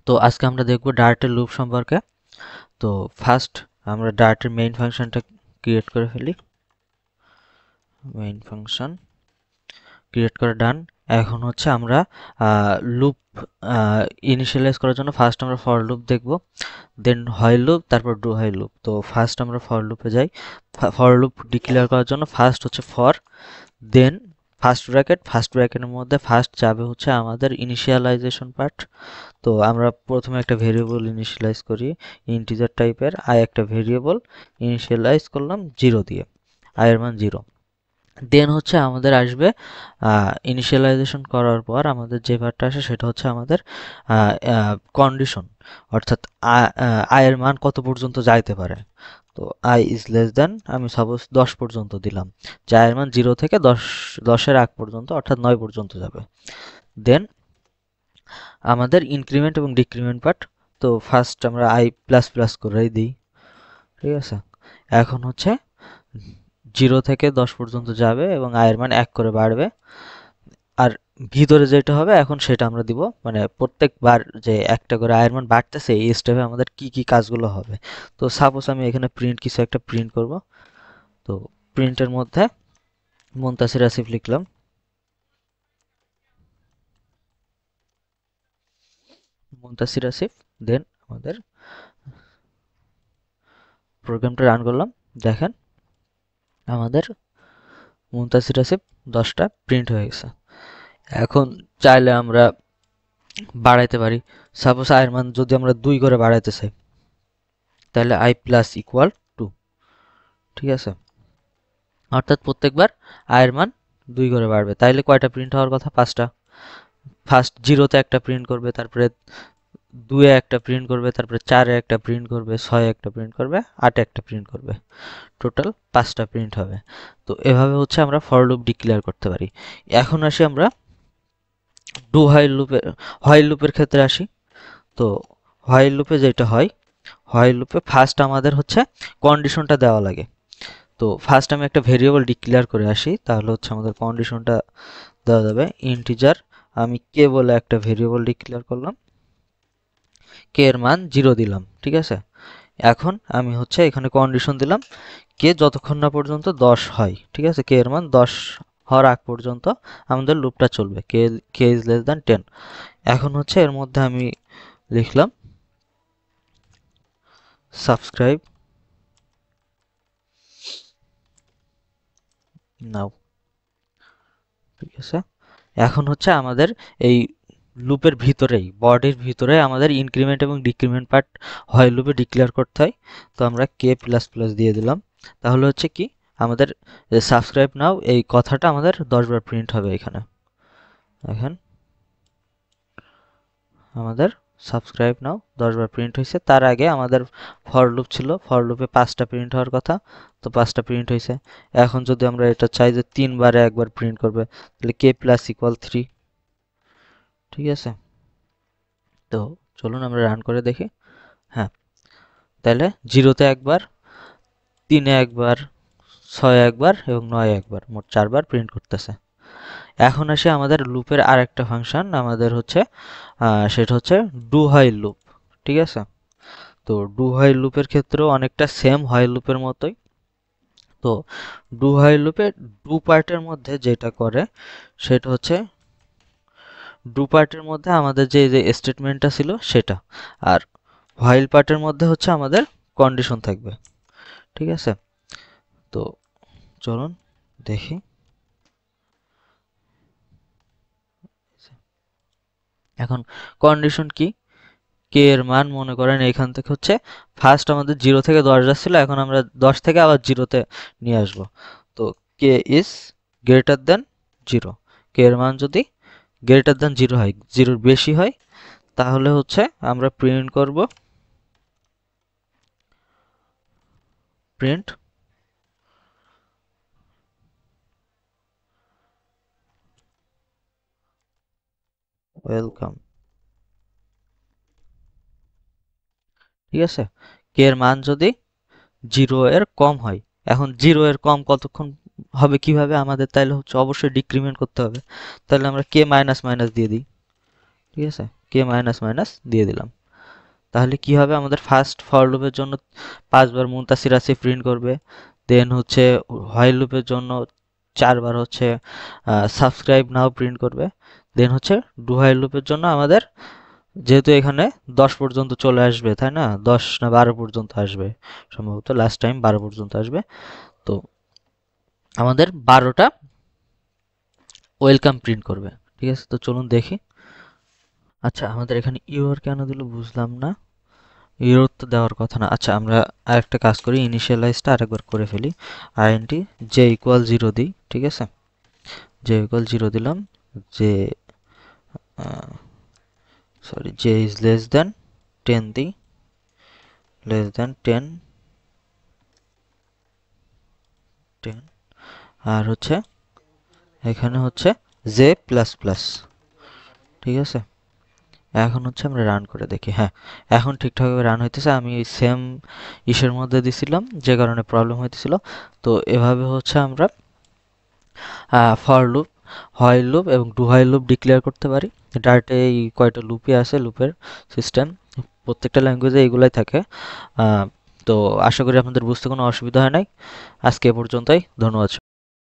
তো আজকে আমরা দেখব ডার্টের লুপ সম্পর্কে। তো ফার্স্ট আমরা ডার্টের মেইন ফাংশনটা ক্রিয়েট করে ফেলি। মেইন ফাংশন ক্রিয়েট করে ডান। এখন হচ্ছে আমরা লুপ ইনিশিয়ালাইজ করার জন্য ফার্স্ট আমরা ফর লুপ দেখব, দেন হোয়াইল লুপ, তারপর ডু হোয়াইল লুপ। তো ফার্স্ট আমরা ফর লুপে যাই। ফর লুপ ডিক্লেয়ার করার জন্য ফার্স্ট হচ্ছে ফর, দেন ফার্স্ট ব্র্যাকেটের মধ্যে ফার্স্ট যাবে হচ্ছে আমাদের ইনিশিয়ালাইজেশন পার্ট। তো আমরা প্রথমে একটা ভেরিয়েবল ইনিশিয়ালাইজ করি ইন্টিজার টাইপের, একটা ভেরিয়েবল ইনিশিয়ালাইজ করলাম 0 দিয়ে, এর মান 0। দেন হচ্ছে আমাদের আসবে ইনিশিয়ালাইজেশন করার পর আমাদের যে পার্টটা আসে সেটা হচ্ছে আমাদের কন্ডিশন, অর্থাৎ এর মান কত পর্যন্ত যাইতে পারে। তো i ইজ লেস দেন, আমি সাপোজ 10 পর্যন্ত দিলাম, যে এর মান 0 থেকে 10-এর আগ পর্যন্ত, অর্থাৎ 9 পর্যন্ত যাবে। দেন আমাদের ইনক্রিমেন্ট এবং ডিক্রিমেন্ট পার্ট। তো ফার্স্ট আমরা i প্লাস প্লাস করেই দিই, ঠিক আছে। এখন হচ্ছে 0 থেকে 10 পর্যন্ত যাবে এবং এর মান 1 করে বাড়বে। আর ভিতরে যেটা হবে এখন সেটা আমরা দিব, মানে প্রত্যেকবার যে একটা করে এর মান বাড়তেছে এই স্টেপে আমাদের কি কি কাজগুলো হবে। তো সাপোজ আমি এখানে কিছু একটা প্রিন্ট করব। তো প্রিন্টের মধ্যে মুনতাসির আসিফ লিখলাম, মুনতাসির আসিফ। দেন আমাদের প্রোগ্রামটা রান করলাম, দেখেন আমাদের মুনতাসির আসিফ 10টা প্রিন্ট হয়ে গেছে। এখন চাইলে আমরা বাড়াইতে পারি। সাপোজ এর মান যদি আমরা 2 করে বাড়াইতে চাই, তাহলে i প্লাস ইকুয়াল 2, ঠিক আছে। অর্থাৎ প্রত্যেকবার এর মান 2 করে বাড়বে। তাইলে কয়টা প্রিন্ট হওয়ার কথা? 5টা। ফার্স্ট 0-তে একটা প্রিন্ট করবে, তারপরে 2-এ একটা প্রিন্ট করবে, তারপরে 4-এ একটা প্রিন্ট করবে, 6-এ একটা প্রিন্ট করবে, 8-এ একটা প্রিন্ট করবে। টোটাল 5টা প্রিন্ট হবে। তো এভাবে হচ্ছে আমরা ফর লুপ ডিক্লেয়ার করতে পারি। এখন আসি আমরা ডু হোয়াইল লুপের ক্ষেত্রে আসি। তো হোয়াইল লুপে যেটা হয়, হোয়াইল লুপে ফার্স্ট আমাদের হচ্ছে কন্ডিশনটা দেওয়া লাগে। তো ফার্স্ট আমি একটা ভেরিয়েবল ডিক্লেয়ার করে আসি, তাহলে হচ্ছে আমাদের কন্ডিশনটা দেওয়া যাবে। ইন্টিজার আমি কে বলে একটা ভেরিয়েবল ডিক্লেয়ার করলাম, কে এর মান 0 দিলাম, ঠিক আছে। এখন আমি হচ্ছে এখানে কন্ডিশন দিলাম কে যতক্ষণ না পর্যন্ত 10 হয়, ঠিক আছে, কে এর মান 10 হওয়ার আগ পর্যন্ত আমাদের লুপটা চলবে, কে ইজ লেস দ্যান 10। এখন হচ্ছে এর মধ্যে আমি লিখলাম সাবস্ক্রাইব নাও, ঠিক আছে। এখন হচ্ছে আমাদের এই লুপের ভিতরেই, বডির ভিতরে আমাদের ইনক্রিমেন্ট এবং ডিক্রিমেন্ট পার্ট হয় লুপে ডিক্লেয়ার করতে হয়। তো আমরা কে প্লাস প্লাস দিয়ে দিলাম, তাহলে হচ্ছে কি আমাদের সাবস্ক্রাইব নাও এই কথাটা আমাদের 10 বার প্রিন্ট হবে এখানে। এখন আমাদের সাবস্ক্রাইব নাও 10 বার প্রিন্ট হয়েছে। তার আগে আমাদের ফর লুপ ছিল, ফর লুপে 5টা প্রিন্ট হওয়ার কথা, তো 5টা প্রিন্ট হয়েছে। এখন যদি আমরা এটা চাই যে 3 বারে একবার প্রিন্ট করবে, তাহলে কে প্লাস ইকুয়াল 3, ঠিক আছে। তো চলুন আমরা রান করে দেখি। হ্যাঁ, তাহলে 0-তে একবার, 3-এ একবার, 6-এ একবার এবং 9-এ একবার, মোট 4 বার প্রিন্ট করতেছে। এখন আসে আমাদের লুপের আরেকটা ফাংশন, আমাদের হচ্ছে সেটা হচ্ছে ডু হোয়াইল লুপ, ঠিক আছে। তো ডু হোয়াইল লুপের ক্ষেত্রেও অনেকটা সেম হোয়াইল লুপের মতোই। তো ডু হোয়াইল লুপে ডু পার্টের মধ্যে যেটা করে সেটা হচ্ছে, ডু পার্টের মধ্যে আমাদের যে স্টেটমেন্টটা ছিল সেটা, আর হোয়াইল পার্টের মধ্যে হচ্ছে আমাদের কন্ডিশন থাকবে, ঠিক আছে। তো চলুন দেখি। এখন কন্ডিশন কি, কে এর মান মনে করেন এখান থেকে হচ্ছে ফার্স্ট আমাদের 0 থেকে 10 যাচ্ছিল, এখন আমরা 10 থেকে আবার 0-তে নিয়ে আসব। তো কে ইজ গ্রেটার দেন 0, কে এর মান যদি গ্রেটার দেন 0 হয়, 0-র বেশি হয়, তাহলে হচ্ছে আমরা প্রিন্ট করব প্রিন্ট ওয়েলকাম, ঠিক আছে। কে এর মান যদি 0 এর কম হয়, এখন 0 এর কম কতক্ষণ হবে কিভাবে আমাদের, তাইলে হচ্ছে অবশ্যই ডিক্রিমেন্ট করতে হবে। তাহলে আমরা কে মাইনাস মাইনাস দিয়ে দিই, ঠিক আছে, কে মাইনাস মাইনাস দিয়ে দিলাম। তাহলে কি হবে, আমাদের ফার্স্ট ফর লুপের জন্য 5 বার মুনতাসির আসিফ প্রিন্ট করবে, দেন হচ্ছে হোয়াইল লুপের জন্য 4 বার হচ্ছে সাবস্ক্রাইব নাও প্রিন্ট করবে, দেন হচ্ছে ডু হোয়াইল লুপের জন্য আমাদের যেহেতু এখানে 10 পর্যন্ত চলে আসবে, তাই না, 10 না 12 পর্যন্ত আসবে, সম্ভবত লাস্ট টাইম 12 পর্যন্ত আসবে। তো আমাদের 12টা ওয়েলকাম প্রিন্ট করবে। ঠিক আছে, তো চলুন দেখি। আচ্ছা, আমাদের এখানে ইউর কেন দিল বুঝলাম না। ইউর তো দেওয়ার কথা না। আচ্ছা, আমরা আরেকটা কাজ করি, ইনিশিয়ালাইজটা আরেকবার করে ফেলি। আইএনটি জে ইকুয়াল 0 দিই। ঠিক আছে, জে ইকুয়াল 0 দিলাম। যে sorry, J is less than 10 দিই, লেস দেন 10 10। আর হচ্ছে এখানে হচ্ছে জে প্লাস প্লাস। ঠিক আছে, এখন হচ্ছে আমরা রান করে দেখি। হ্যাঁ, এখন ঠিকঠাকভাবে রান হইতেছে। আমি ওই সেম ইসের মধ্যে দিছিলাম যে কারণে প্রবলেম হইতেছিল। তো এভাবে হচ্ছে আমরা ফর লুপ, হোয়াইল লুপ এবং ডু হোয়াইল লুপ ডিক্লেয়ার করতে পারি। ডার্টে এই কয়টা লুপই আছে, লুপের সিস্টেম প্রত্যেকটা ল্যাঙ্গুয়েজে এইগুলাই থাকে। তো আশা করি আপনাদের বুঝতে কোনো অসুবিধা হয় নাই। আজকে এ পর্যন্তই, ধন্যবাদ।